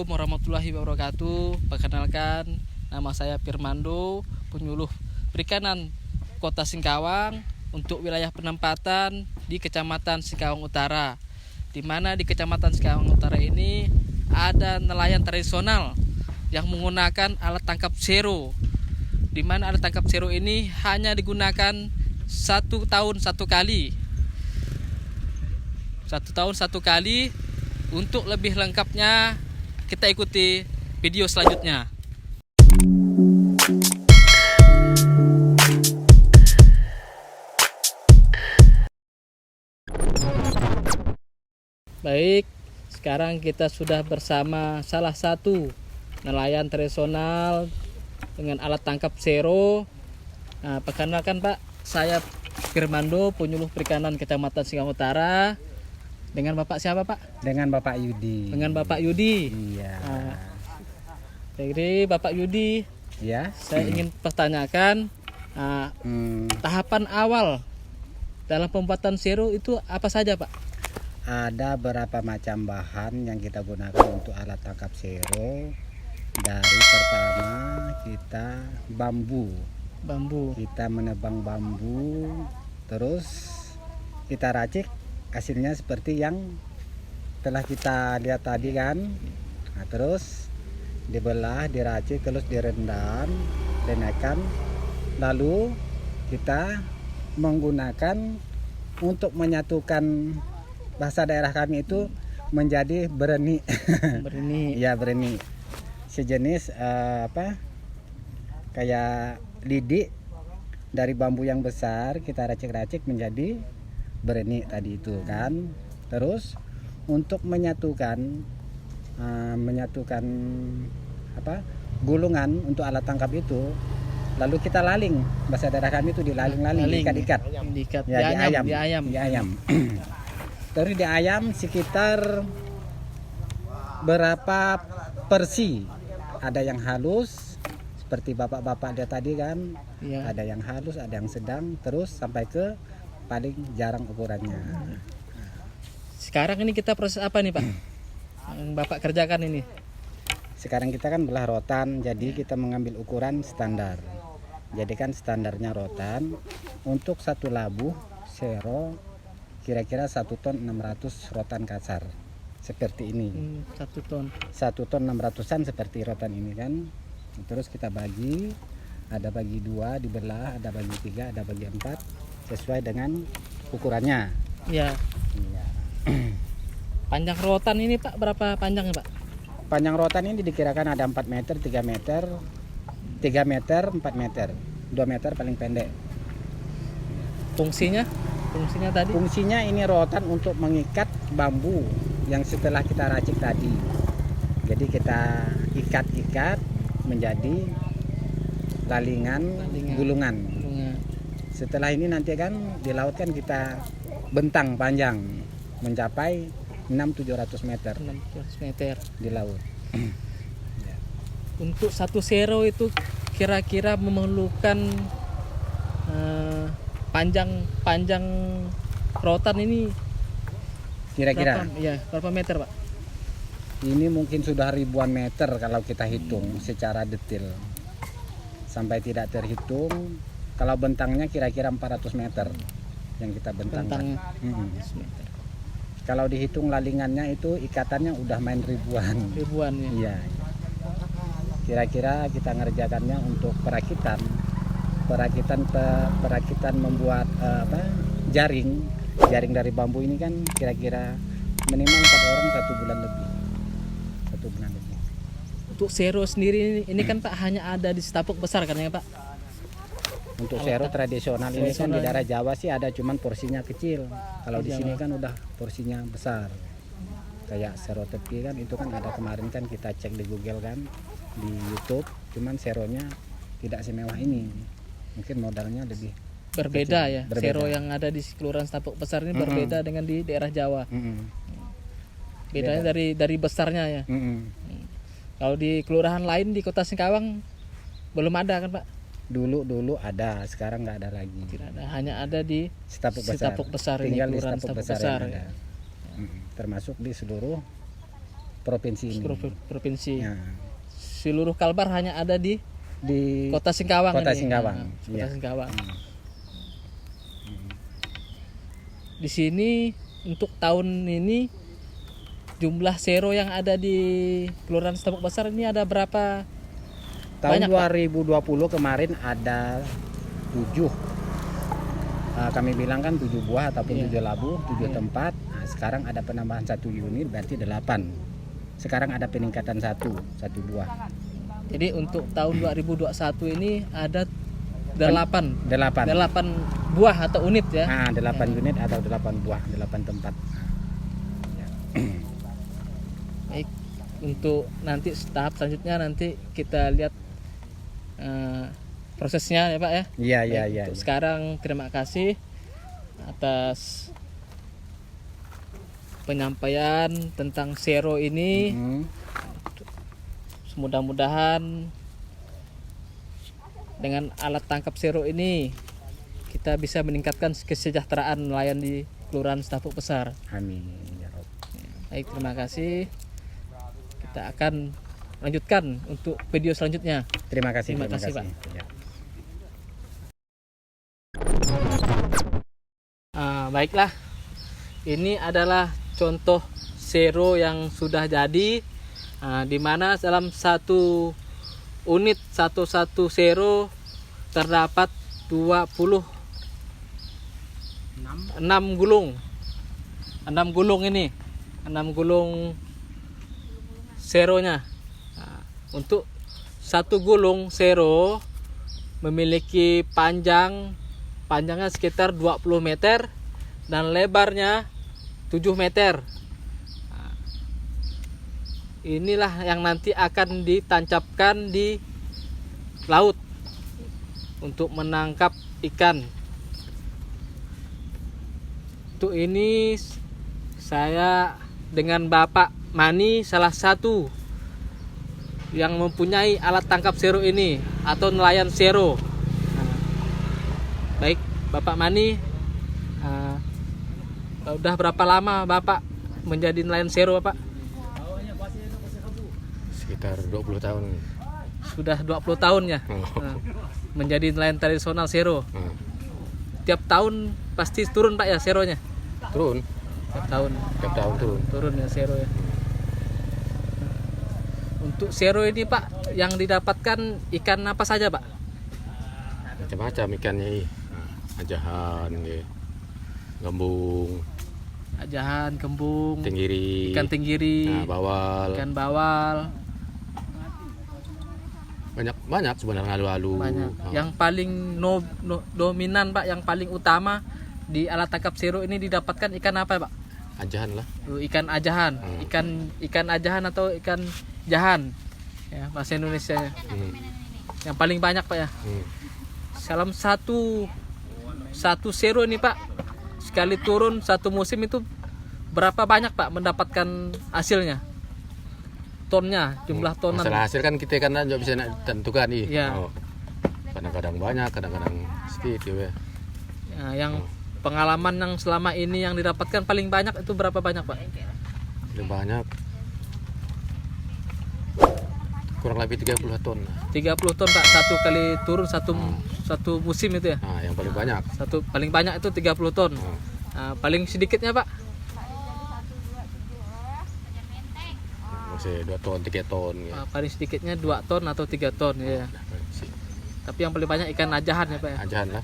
Assalamualaikum warahmatullahi wabarakatuh. Perkenalkan, nama saya Firmando, penyuluh perikanan Kota Singkawang untuk wilayah penempatan di Kecamatan Singkawang Utara. Di mana di Kecamatan Singkawang Utara ini ada nelayan tradisional yang menggunakan alat tangkap sero. Di mana alat tangkap sero ini hanya digunakan 1 tahun 1 kali. 1 tahun 1 kali. Untuk lebih lengkapnya, kita ikuti video selanjutnya. Baik, sekarang kita sudah bersama salah satu nelayan tradisional dengan alat tangkap sero. Nah, perkenalkan Pak, saya Firmando, penyuluh perikanan Kecamatan Singkawang Utara. Dengan Bapak siapa Pak? Dengan Bapak Yudi. Dengan Bapak Yudi. Iya. Nah, jadi Bapak Yudi, Ya. saya ingin pertanyakan tahapan awal dalam pembuatan sero itu apa saja Pak? Ada berapa macam bahan yang kita gunakan untuk alat tangkap sero. Dari pertama kita bambu. Kita menebang bambu, terus kita racik. Hasilnya seperti yang telah kita lihat tadi kan. Nah, terus dibelah, diracik, terus direndam, dinaikkan. Lalu kita menggunakan untuk menyatukan, bahasa daerah kami itu menjadi bereni. Bereni. Ya, bereni. Sejenis kayak lidi dari bambu yang besar kita racik-racik menjadi bereni tadi itu kan. Terus untuk menyatukan gulungan untuk alat tangkap itu, lalu kita laling, bahasa daerah kami itu dilaling-laling, ikat-ikat ya, diayam. Terus diayam sekitar berapa porsi, ada yang halus seperti bapak-bapak dia tadi kan ya. Ada yang halus, ada yang sedang, terus sampai ke paling jarang ukurannya. Sekarang ini kita proses apa nih Pak? Yang Bapak kerjakan ini? Sekarang kita kan belah rotan, jadi kita mengambil ukuran standar. Jadi kan standarnya rotan untuk satu labuh sero kira-kira 1 ton 600 rotan kasar seperti ini. 1 ton. 1 ton 600-an seperti rotan ini kan. Terus kita bagi, ada bagi 2 dibelah, ada bagi 3, ada bagi 4 sesuai dengan ukurannya. Iya. Panjang rotan ini Pak berapa panjangnya Pak? Panjang rotan ini dikirakan ada 4 meter, 3 meter, 3 meter, 4 meter, 2 meter paling pendek. Fungsinya tadi? Fungsinya ini rotan untuk mengikat bambu yang setelah kita racik tadi. Jadi kita ikat-ikat menjadi lalingan. Gulungan. Setelah ini nanti kan di laut kan kita bentang panjang mencapai 600-700 meter. 600 meter di laut. Untuk satu sero itu kira-kira memerlukan panjang rotan ini kira-kira berapa meter Pak? Ini mungkin sudah ribuan meter kalau kita hitung secara detail. Sampai tidak terhitung. Kalau bentangnya kira-kira 400 meter yang kita bentangkan. Meter. Kalau dihitung lalingannya itu ikatannya udah main ribuan ya. Iya. Kira-kira kita ngerjakannya untuk perakitan membuat jaring dari bambu ini kan kira-kira minimal 4 orang 1 bulan lebih. 1 bulan lebih. Untuk sero sendiri ini kan Pak hanya ada di Setapuk besar kan ya Pak? Untuk sero tradisional ini kan di daerah Jawa sih ada, cuman porsinya kecil. Kalau di sini kan udah porsinya besar. Kayak sero tepi kan itu kan ada kemarin kan kita cek di Google kan, di YouTube, cuman seronya tidak semewah ini. Mungkin modalnya lebih berbeda kecil. Ya. Berbeda. Sero yang ada di Kelurahan Setapuk Besar ini berbeda dengan di daerah Jawa. Bedanya dari besarnya ya. Kalau di kelurahan lain di Kota Singkawang belum ada kan Pak? Dulu ada, sekarang nggak ada lagi. Tidak ada, hanya ada di Setapuk Besar. Tinggal ini, di Setapuk Besar ya. Termasuk di seluruh provinsi ini. Provinsi. Ya. Seluruh Kalbar hanya ada di Kota Singkawang. Kota ini. Singkawang. Nah, Kota Iya. Singkawang. Di sini untuk tahun ini jumlah sero yang ada di Kelurahan Setabuk Besar ini ada berapa? Tahun Banyak, Pak? 2020 kemarin ada 7. Kami bilang kan 7 buah ataupun Iya. 7 labu, 7 Iya. tempat. Nah, sekarang ada penambahan 1 unit berarti 8. Sekarang ada peningkatan 1 buah. Jadi untuk tahun 2021 ini ada 8 8. buah atau unit ya. Nah, 8 unit atau 8 buah, 8 tempat. Baik, untuk nanti tahap selanjutnya nanti kita lihat prosesnya ya Pak ya. Iya, Baik, iya, iya. untuk sekarang terima kasih atas penyampaian tentang sero ini. Mhm. Mudah-mudahan dengan alat tangkap sero ini kita bisa meningkatkan kesejahteraan nelayan di Kelurahan Setabuk Besar. Amin ya Rob. Baik, terima kasih. Kita akan lanjutkan untuk video selanjutnya. Terima kasih, Terima kasih, Pak. Ya. Baiklah, ini adalah contoh sero yang sudah jadi, di mana dalam satu unit satu sero terdapat 26 gulung. 6 gulung ini. 6 gulung seronya. Untuk satu gulung sero memiliki panjangnya sekitar 20 meter dan lebarnya 7 meter. Inilah yang nanti akan ditancapkan di laut untuk menangkap ikan. Untuk ini saya dengan Bapak Mani, salah satu yang mempunyai alat tangkap sero ini atau nelayan sero. Baik, Bapak Mani, udah berapa lama Bapak menjadi nelayan sero, Bapak? Sekitar 20 tahun. Sudah 20 tahun ya. Menjadi nelayan tradisional sero. Tiap tahun pasti turun Pak ya seronya? Turun. Tiap tahun Turun ya sero ya. Untuk sero ini Pak, yang didapatkan ikan apa saja Pak? Macam-macam ikannya. Ajahan, gembung, Ajahan, kembung, tenggiri, ikan tenggiri, bawal. ikan bawal, Banyak sebenarnya alu-alu. banyak. Yang paling dominan Pak, yang paling utama di alat tangkap sero ini didapatkan ikan apa Pak? Ajahan lah. Ikan ajahan, ikan ajahan atau ikan jahan, ya bahasa Indonesia. Yang paling banyak Pak ya. Dalam satu sero ini Pak, sekali turun satu musim itu berapa banyak Pak mendapatkan hasilnya? Tonnya, jumlah tonan. Masalah hasil kan kita kan nggak bisa tentukan nih. Iya. Kadang-kadang banyak, kadang-kadang sedikit ya. Ya, yang pengalaman yang selama ini yang didapatkan paling banyak itu berapa banyak Pak? Lebih banyak. Kurang lebih 30 ton. 30 ton Pak, satu kali turun satu musim itu ya. Yang paling banyak. Paling banyak itu 30 ton. Paling sedikitnya Pak? Masih 2 ton, 3 ton ya. Paling sedikitnya 2 ton atau 3 ton ya. Tapi yang paling banyak ikan ajahan ya Pak ya. Ajahan lah.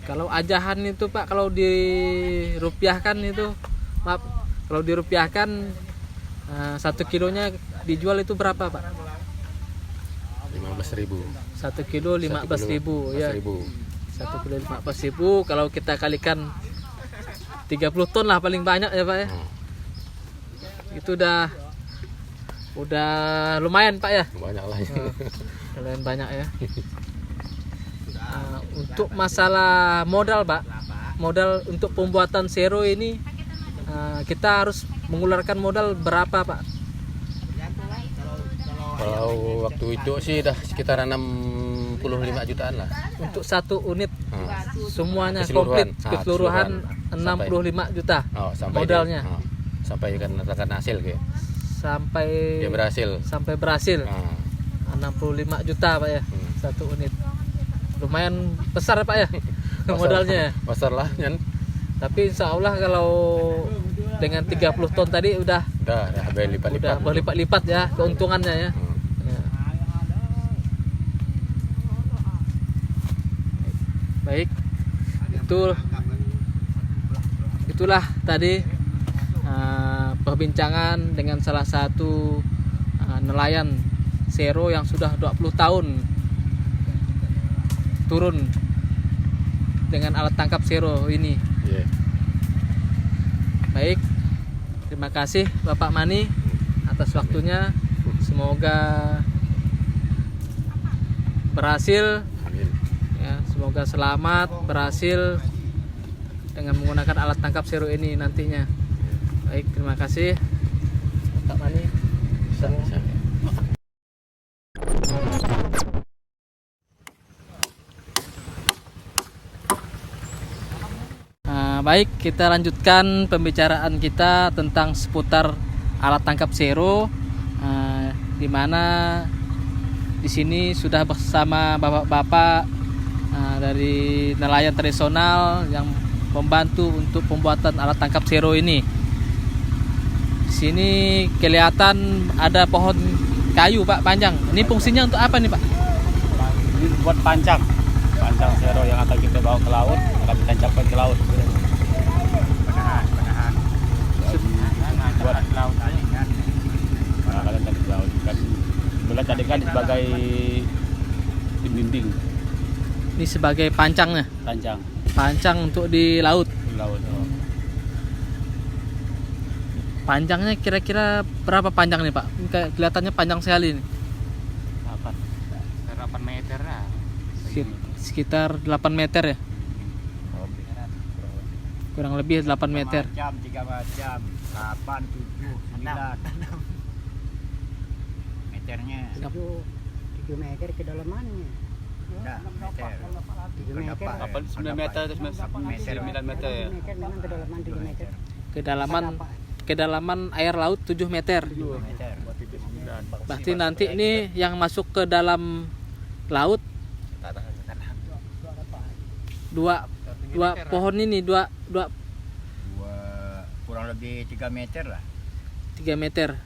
Kalau ajahan itu Pak, kalau dirupiahkan itu, maaf, kalau dirupiahkan 1 kilonya dijual itu berapa Pak? 15.000. 1 kilo 15.000 ya. 1 kilo 15.000, kalau kita kalikan 30 ton lah paling banyak ya Pak ya. Itu udah lumayan Pak ya. Banyak lah. Lumayan banyak ya. Untuk masalah modal Pak, modal untuk pembuatan sero ini kita harus mengeluarkan modal berapa Pak? Kalau waktu itu sih dah sekitar 65 jutaan lah. Untuk satu unit semuanya Keseluruhan. komplit keseluruhan 65 juta Sampai modalnya. sampai kan katakan hasil kayak sampai dia berhasil. berhasil. Nah, 65 juta Pak ya, satu unit. Lumayan besar ya Pak ya modalnya. besar lah kan. Tapi insya Allah kalau dengan 30 ton tadi udah berlipat-lipat. berlipat-lipat ya keuntungannya ya. Ya. Baik, itulah tadi perbincangan dengan salah satu nelayan sero yang sudah 20 tahun turun dengan alat tangkap sero ini. Yeah. Baik, terima kasih Bapak Mani atas waktunya. Semoga berhasil. Amin. Ya, semoga selamat berhasil dengan menggunakan alat tangkap sero ini nantinya. Baik, terima kasih Pak Mani. Baik, kita lanjutkan pembicaraan kita tentang seputar alat tangkap sero, di mana di sini sudah bersama bapak-bapak dari nelayan tradisional yang membantu untuk pembuatan alat tangkap sero ini. Di sini kelihatan ada pohon kayu Pak panjang. Ini fungsinya untuk apa nih Pak? Ini buat pancang sero yang akan kita bawa ke laut, akan ditancapkan ke laut. Penahan. Buat laut kan. Akan ke laut kan. Boleh jadikan sebagai bimbing. Ini sebagai pancangnya. Pancang untuk di laut. Di laut. Oh. Panjangnya kira-kira berapa panjang nih Pak? Ini kayak kelihatannya panjang sekali nih. 8 meter lah. Sekitar 8 meter ya. Kurang lebih 8 meter. 3 macam, 8, 7, 9 meternya. 7 meter kedalamannya. Nah, meter. 7 meter. 9 meter, 9 meter ya. Memang kedalaman 7 meter. Kedalaman air laut 7 meter. 7 meter. Berarti nanti ini yang masuk ke dalam laut dua pohon ini dua Kurang lebih 3 meter lah. 3 meter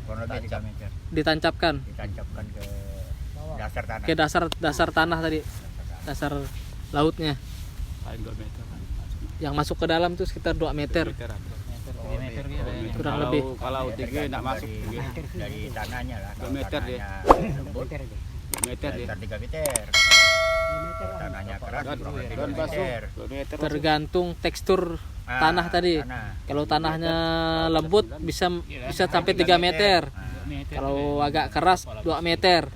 Kurang lebih 3 meter. ditancapkan Ditancapkan ke dasar tanah. ke dasar tanah tadi, dasar lautnya. Paling 2 meter. Yang masuk ke dalam itu sekitar 2 meter. Kurang lebih. Kalau tinggi enggak masuk Dari tanahnya lah. 2 meter dia. 2 meter dia. 3 meter. Tanahnya keras kurang lebih 2 meter. Tergantung tekstur tanah tadi. Kalau tanahnya lembut bisa sampai 3 meter. Kalau agak keras 2 meter.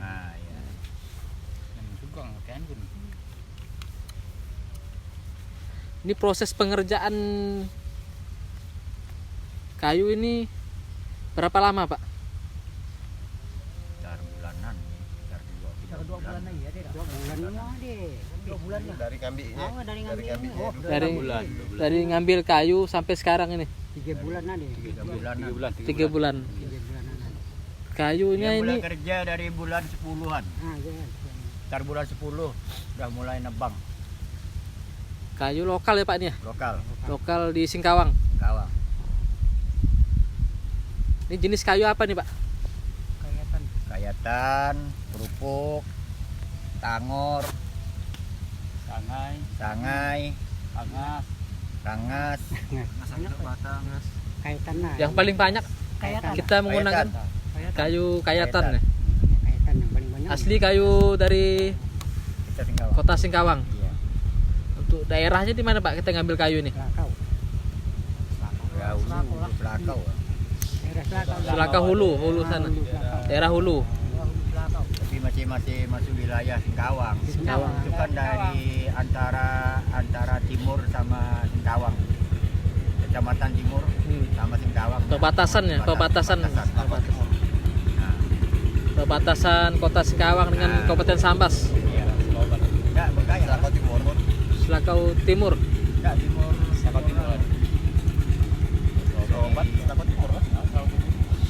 Ini proses pengerjaan kayu ini berapa lama Pak? Sekitar bulanan, sekitar 2 bulan. Dari kambingnya. Dari ngambil kayu sampai sekarang ini 3 bulan ada. 3 bulan. Kayunya Dia mulai ini kerja dari bulan 10-an. Sekitar bulan 10 udah mulai nebang. kayu lokal ya Pak ini ya? Lokal Di Singkawang. Kawang. Ini jenis kayu apa nih Pak? Kayatan, kerupuk, tangor, sangai, rangas, Kaitan lah. Yang paling banyak kita menggunakan kayu kayatan ya. Kaitan yang paling banyak. Asli kayu dari kita Singkawang. kota Singkawang. Iya. Untuk daerahnya di mana Pak kita ngambil kayu ini? Selakau. Selakau. Daerah Selakau. Selakau hulu sana. Daerah hulu. Tapi masih masuk wilayah Singkawang. Singkawang. Itu kan dari antara timur sama Singkawang. Kecamatan Timur sama Singkawang. Perbatasan kota Singkawang dengan Kabupaten Sambas. Iya. Enggak, berkaya. Selakau Timur. Enggak, Timur. Selakau Timur.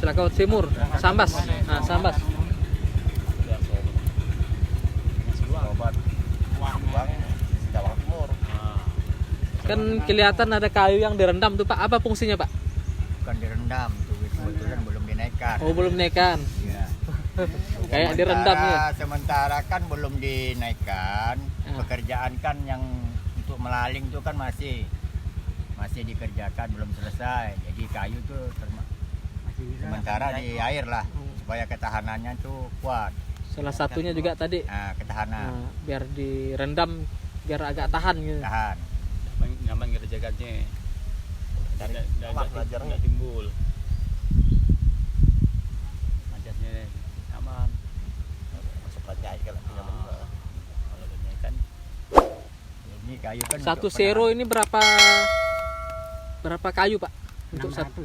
Selakau Timur, Sambas. Nah, Sambas. Obat Bang Cawang Timur. Kan kelihatan ada kayu yang direndam tuh Pak. Apa fungsinya Pak? Bukan direndam tuh, kebetulan belum dinaikkan. Oh, belum naikkan. Iya. Kayak direndam ya. Sementara kan belum dinaikkan. Ya. Pekerjaan kan yang untuk melaling itu kan masih dikerjakan, belum selesai. Jadi kayu tuh sementara di air lah supaya ketahanannya tuh kuat. Salah satunya juga tadi Ketahanan, biar direndam biar agak tahan gitu. tahan. Nyaman ngerjakannya. Belajarnya timbul. Manjatnya aman. masuk aja kalau nyaman. Kalau kan Ini kayu kan Satu untuk sero ini berapa kayu Pak? Untuk satu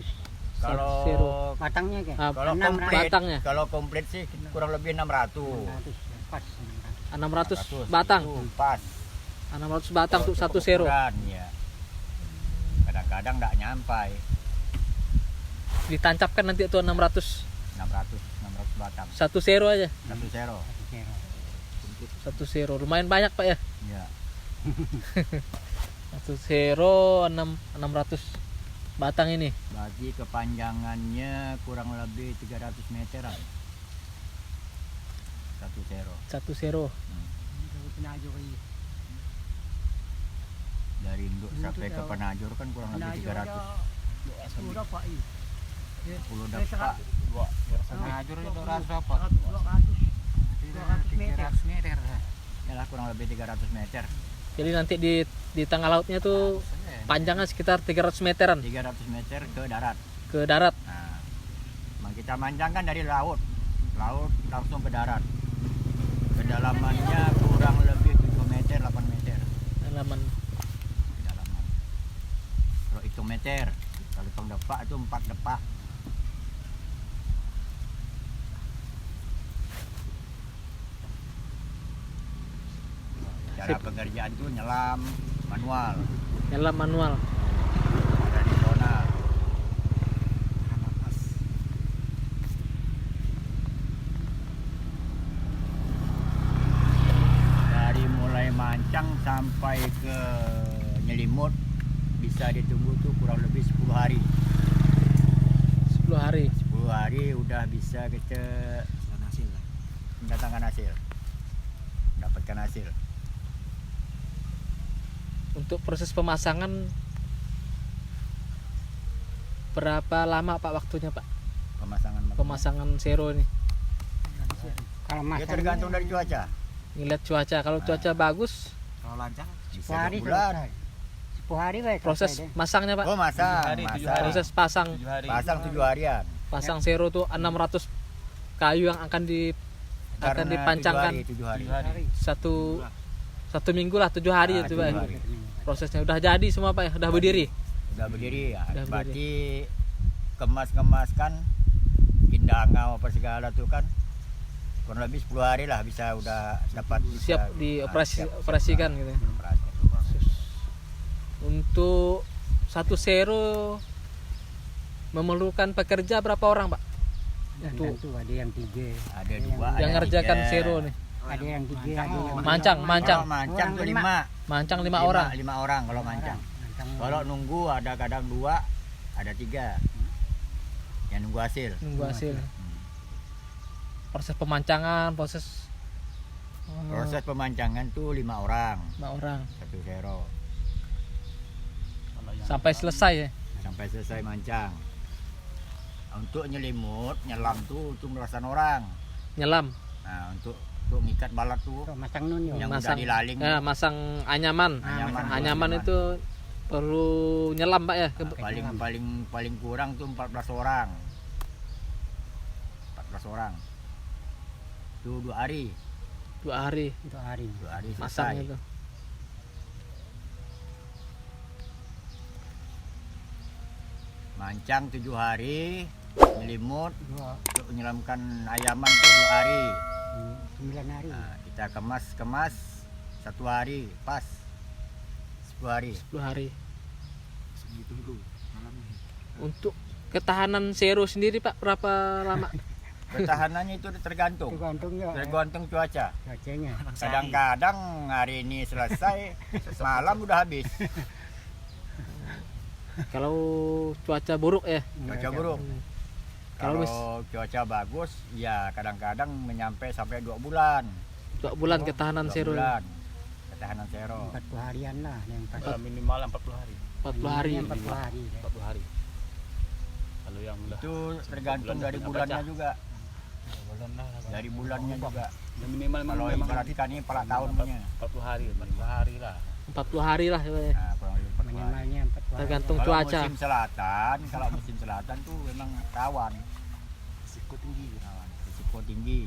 600 sero. batangnya kayak kalau 600. komplit, batangnya. kalau komplit sih kurang lebih 600. 600 pas 600 batang. Itu pas. 600 batang untuk satu sero. Ukuran, ya. Kadang-kadang nggak nyampai Ditancapkan nanti itu 600 600 batang. satu sero aja. Satu sero. Satu sero lumayan banyak Pak ya. Ya. Satu sero 600 batang ini. Berarti kepanjangannya kurang lebih 300 meteran. Satu sero. Satu sero. Dari induk sampai ke penajur kan kurang lebih 300. 10 dapat. penajur itu 200 dapat. 200 meter. Yalah kurang lebih 300 meter. Jadi nanti di tengah lautnya tuh panjangnya sekitar 300 meteran 300 meter ke darat. ke darat. Nah, kita manjangkan dari laut langsung ke darat. Kedalamannya kurang lebih 7 meter, 8 meter Halaman kedalaman. Kalau hitung meter, kalau hitung depak itu 4 depak. Cara Sip. pengerjaan itu nyelam manual, nyelam manual. tradisional. Dari mulai mancang sampai ke nyelimut bisa ditunggu tuh kurang lebih 10 hari. 10 hari. 10 hari udah bisa kita mendatangkan hasil. Mendapatkan hasil. Untuk proses pemasangan berapa lama Pak waktunya Pak? Pemasangan sero ini. Kalau Ya masang tergantung dari cuaca. Ngeliat cuaca. Kalau cuaca bagus, Kalau lancar Bisa 10 hari 2 bulan. selesai. 10 hari baik. proses masangnya Pak. Oh masang, 7 masang. Proses pasang 7 hari. Pasang 7 harian. pasang sero tuh 600 kayu yang akan Karena dipancangkan 7 hari. 7 hari. satu minggu lah 7 hari Ah, itu 7 Pak. hari. Prosesnya udah jadi semua Pak ya, udah berdiri. Udah berdiri ya. Udah Berarti kemas kan kindangau apa segala tuh kan kurang lebih 10 hari lah bisa udah dapat Siap dioperasikan gitu. Operasi. Untuk satu sero memerlukan pekerja berapa orang Pak? Untuk Tentu ada yang 3. Ada 2 yang ngerjakan sero nih. Ada yang 3, ada yang Mancang. Kalau mancang tuh 5. Mancang 5 orang. 5 orang kalau mancang. Kalau nunggu ada kadang 2, ada 3. Yang nunggu hasil. Nunggu hasil. Proses pemancangan, proses Proses pemancangan tuh 5 orang 5 orang satu sero sampai selesai ya. sampai selesai mancang. Untuk nyelimut, nyelam tuh untuk belasan orang. Nyelam, Nah, untuk ngikat balat tuh masang nun yo. yang udah masang dilaling. masang anyaman. Anyaman itu perlu nyelam Pak ya. paling kurang tuh 14 orang. 14 orang. Itu 2 hari. 2 hari Untuk hari. 2 hari masang selesai. itu. Mancang 7 hari, nyelimut untuk menyelamkan ayaman tuh 2 hari. 9 hari. Nah, kita kemas 1 hari pas 10 hari. 10 hari. Untuk Ketahanan sero sendiri Pak berapa lama? Ketahanannya itu tergantung cuaca. cuacanya. Kadang-kadang hari ini selesai, malam udah habis. Kalau cuaca buruk ya. Cuaca buruk. Kalau Kalau cuaca bagus, ya kadang-kadang menyampai sampai 2 bulan. 2 bulan ketahanan 2 sero. bulan ketahanan sero. 40 harian lah yang pas. Minimal 40 hari. 40 hari. 40 hari. 40 hari. Kalau yang udah Itu tergantung dari bulannya juga. bulan lah. Dari bulannya juga. Minimal Kalau ibaratkan ini per tahunnya. 40 hari lah. 40 hari lah ya, Pak, ya. Nah, kurang lebih 40 hari. Minimalnya 40 hari. Tergantung Kalau cuaca. kalau musim selatan tuh memang rawan. Risiko tinggi. Rawan, risiko tinggi.